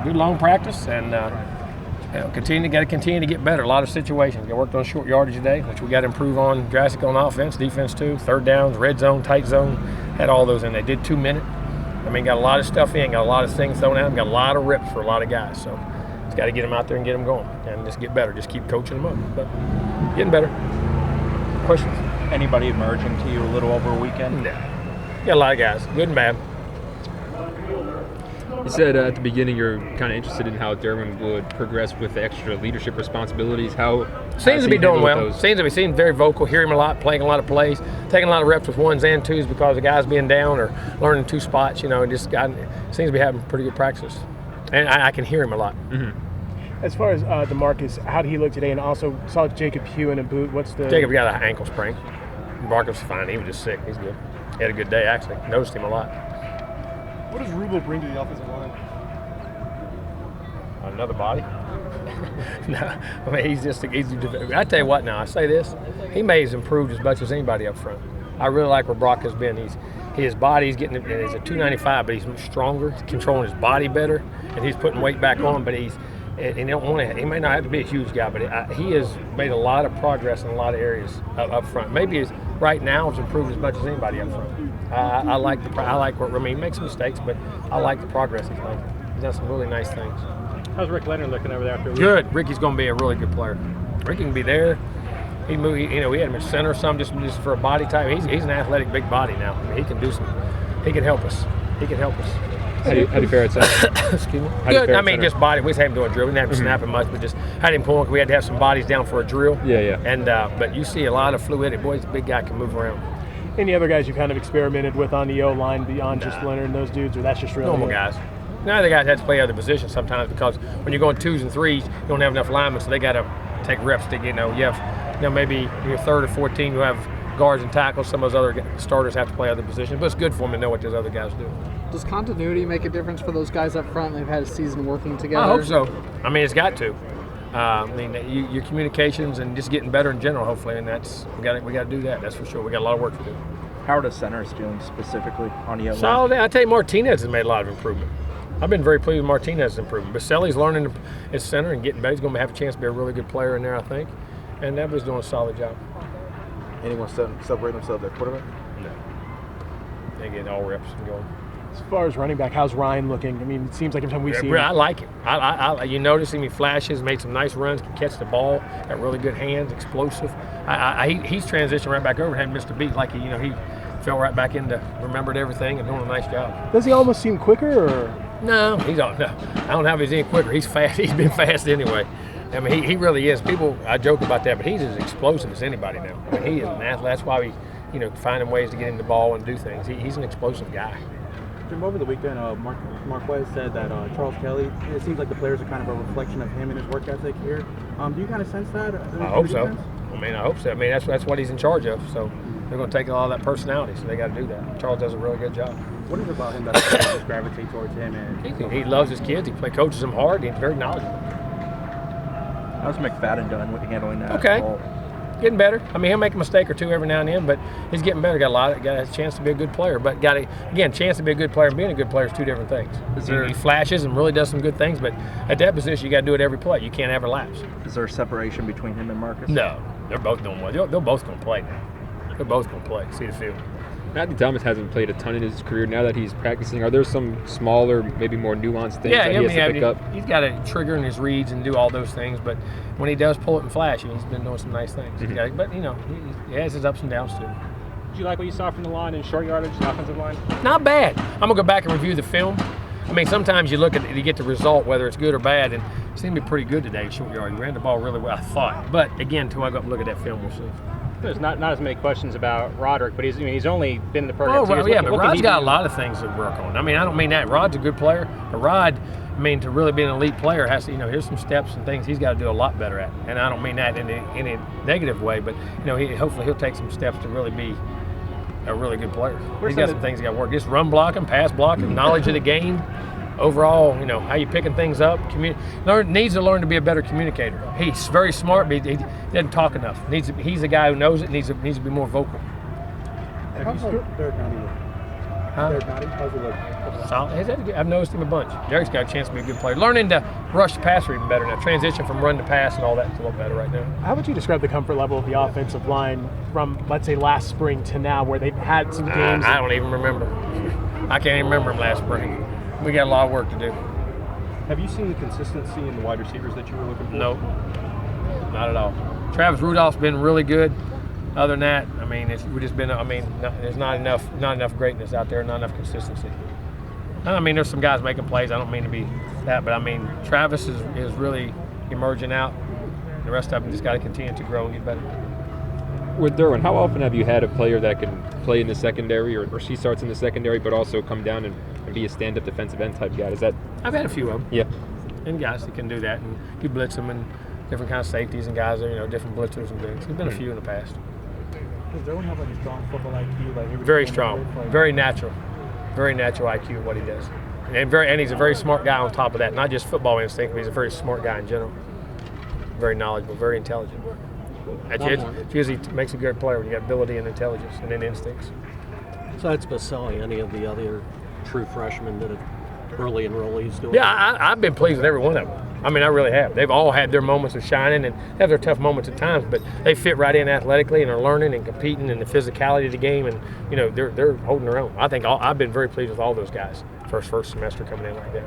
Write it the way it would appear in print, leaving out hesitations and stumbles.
do long practice and got to continue to get better. A lot of situations. We worked on short yardage today, which we got to improve on drastic on offense, defense too. Third downs, red zone, tight zone, had all those in. They did 2 minute. I mean, got a lot of stuff in, got a lot of things thrown at them, got a lot of reps for a lot of guys. So it's got to get them out there and get them going and just get better. Just keep coaching them up. But getting better. Questions? Anybody emerging to you a little over a weekend? No. Got a lot of guys, good and bad. You said at the beginning you're kind of interested in how Derwin would progress with the extra leadership responsibilities. How seems to be doing well. Seems very vocal. Hear him a lot, playing a lot of plays, taking a lot of reps with ones and twos because the guys being down or learning 2 spots. Seems to be having pretty good practice, and I can hear him a lot. Mm-hmm. As far as DeMarcus, how did he look today? And also saw Jacob Hugh in a boot. Jacob got an ankle sprain. Marcus was fine. He was just sick. He's good. He had a good day actually. Noticed him a lot. What does Rubel bring to the offensive line? Another body? No, I mean he's I tell you what now, I say this, he may have improved as much as anybody up front. I really like where Brock has been. His body's getting, he's at 295, but he's stronger, he's controlling his body better, and he's putting weight back on, but he may not have to be a huge guy, but he has made a lot of progress in a lot of areas up front. Maybe right now has improved as much as anybody up front. I like what he makes mistakes, but I like the progress he's making. He's done some really nice things. How's Rick Leonard looking over there after a week? Good. Ricky's going to be a really good player. Ricky can be there. We had him at center some just for a body type. He's an athletic big body now. I mean, he can do some. He can help us. How do you fare at center? Excuse me. Good. I mean, just body. We just had him doing drill. We didn't have him snapping much, but just had him pulling. We had to have some bodies down for a drill. Yeah. And but you see a lot of fluidity. Boy, he's a big guy, can move around. Any other guys you kind of experimented with on the O-line beyond just Leonard and those dudes, or that's just really normal guys? Now the guys have to play other positions sometimes because when you're going 2s and 3s, you don't have enough linemen, so they got to take reps to maybe your 3rd or 14 you have guards and tackles. Some of those other starters have to play other positions, but it's good for them to know what those other guys do. Does continuity make a difference for those guys up front? They've had a season working together. I hope so. I mean, it's got to. Your communications and just getting better in general, hopefully, and we got to do that. That's for sure. We got a lot of work to do. How are the centers doing specifically on the O-line? Solid. I tell you, Martinez has made a lot of improvement. I've been very pleased with Martinez's improvement. Baselli's learning his center and getting better. He's going to have a chance to be a really good player in there, I think. And Neva's doing a solid job. Anyone separate themselves at quarterback? No. They get all reps and going. As far as running back, how's Ryan looking? I mean, it seems like every time we see him. I like him. You notice him, he flashes, made some nice runs, can catch the ball, got really good hands, explosive. He's transitioned right back over and hadn't missed a beat. Like he fell right back into, remembered everything and doing a nice job. Does he almost seem quicker or? No, I don't know if he's any quicker. He's fast. He's been fast anyway. I mean, he really is. I joke about that, but he's as explosive as anybody now. I mean, he is an athlete. That's why we, finding ways to get him the ball and do things. He's an explosive guy. Jim, over the weekend, Marquez said that Charles Kelly, it seems like the players are kind of a reflection of him and his work ethic here. Do you kind of sense that? I hope so. I hope so. I mean, that's what he's in charge of. So they're going to take a lot of that personality, so they got to do that. Charles does a really good job. What is it about him that just gravitate towards him? And he loves his kids. He coaches them hard. He's very knowledgeable. How's McFadden done with handling that? Okay. Ball? Getting better. I mean, he'll make a mistake or two every now and then, but he's getting better. Got a chance to be a good player, but chance to be a good player and being a good player is two different things. He flashes and really does some good things, but at that position, you got to do it every play. You can't ever lapse. Is there a separation between him and Marcus? No, they're both doing well. They're both going to play now. They're both going to play. See the field. Matthew Thomas hasn't played a ton in his career. Now that he's practicing, are there some smaller, maybe more nuanced things that he has to pick up? He's got a trigger in his reads and do all those things, but when he does pull it and flash, he's been doing some nice things. Mm-hmm. But, he has his ups and downs too. Did you like what you saw from the line in short yardage, the offensive line? Not bad. I'm going to go back and review the film. I mean, sometimes you look at it, you get the result, whether it's good or bad, and it seemed to be pretty good today in short yard. He ran the ball really well, I thought. But, again, until I go up and look at that film, we'll see. There's not as many questions about Roderick, but he's only been in the program 2 years. Yeah, but Rod's got a lot of things to work on. I mean, I don't mean that. Rod's a good player, but Rod, to really be an elite player, has to, here's some steps and things he's got to do a lot better at. And I don't mean that in any negative way, but, hopefully he'll take some steps to really be a really good player. He's got some things he got to work. Just run blocking, pass blocking, knowledge of the game. Overall, how you picking things up. Needs to learn to be a better communicator. He's very smart, but he doesn't talk enough. He's a guy who knows it. Needs to be more vocal. Derek Notty, how's he look? Solid. I've noticed him a bunch. Derek's got a chance to be a good player. Learning to rush the passer even better now. Transition from run to pass and all that's a little better right now. How would you describe the comfort level of the offensive line from, let's say, last spring to now, where they've had some games? I don't even remember. I can't even remember them last spring. We got a lot of work to do. Have you seen the consistency in the wide receivers that you were looking for? No, not at all. Travis Rudolph's been really good. Other than that, I mean, we've just been. There's not enough greatness out there, not enough consistency. I mean, there's some guys making plays. I don't mean to be that, but I mean, Travis is really emerging out. The rest of them just got to continue to grow and get better. With Derwin, how often have you had a player that can play in the secondary, or she starts in the secondary, but also come down and be a stand-up defensive end type guy? Is that? I've had a few of them. Yeah. And guys that can do that, and you blitz them, and different kinds of safeties, and guys are different blitzers and things. There's been a few in the past. Does Derwin have like a strong football IQ? Like Very strong, very natural IQ of what he does, and he's a very smart guy on top of that. Not just football instinct, but he's a very smart guy in general. Very knowledgeable, very intelligent. It usually makes a good player when you have ability and intelligence and then instincts. Besides Baselli, any of the other true freshmen that have early enrollees doing? Yeah, I've been pleased with every one of them. I mean, I really have. They've all had their moments of shining and have their tough moments at times, but they fit right in athletically and are learning and competing and the physicality of the game, and they're holding their own. I've been very pleased with all those guys first semester coming in like that.